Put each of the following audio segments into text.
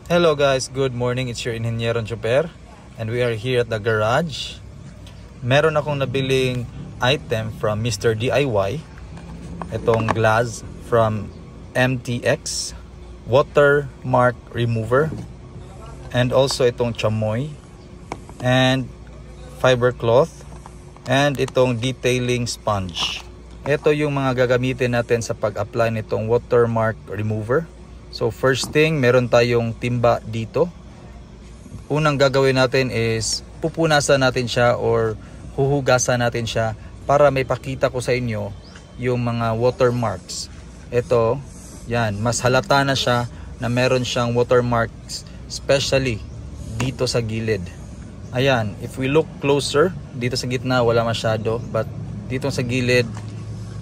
Hello guys, good morning. It's your Ingenieron Chuper and we are here at the garage. Meron akong nabiling item from Mr. DIY. Itong glass from MTX, watermark remover, and also itong chamoy and fiber cloth and itong detailing sponge. Ito yung mga gagamitin natin sa pag-apply nitong watermark remover. So first thing, meron tayong timba dito. Unang gagawin natin is pupunasan natin siya or huhugasan natin siya para may pakita ko sa inyo yung mga watermarks. Ito, yan, mas halata na siya na meron siyang watermarks, especially dito sa gilid. Ayan, if we look closer, dito sa gitna wala masyado, but dito sa gilid,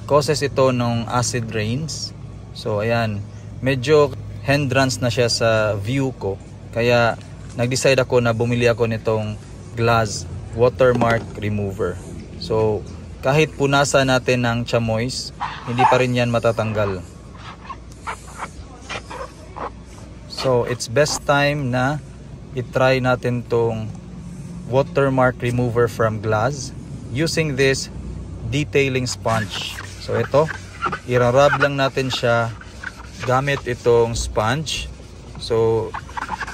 causes ito ng acid rains. So ayan, medyo hindrance na siya sa view ko. Kaya nag-decide ako na bumili ako nitong glass watermark remover. So kahit punasan natin ng chamoys, hindi pa rin yan matatanggal. So it's best time na i-try natin tong watermark remover from glass using this detailing sponge. So ito, i-rub lang natin siya gamit itong sponge. So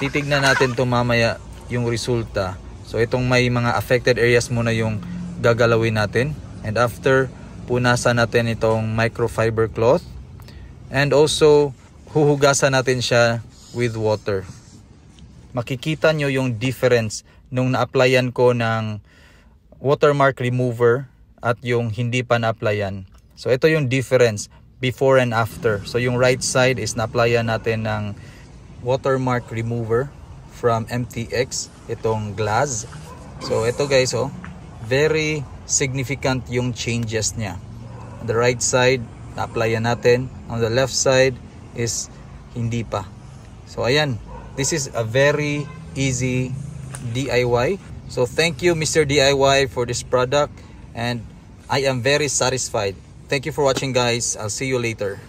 titignan natin to mamaya yung resulta. So itong may mga affected areas muna yung gagalawin natin, and after punasan natin itong microfiber cloth, and also huhugasan natin siya with water. Makikita nyo yung difference nung na-applyan ko ng watermark remover at yung hindi pa na-applyan. So ito yung difference before and after. So yung right side is na-applyan natin ng watermark remover from MTX, itong glass. So ito guys, oh, very significant yung changes niya. On the right side, na-applyan natin. On the left side is hindi pa. So ayan, this is a very easy DIY. So thank you Mr. DIY for this product, and I am very satisfied. Thank you for watching guys. I'll see you later.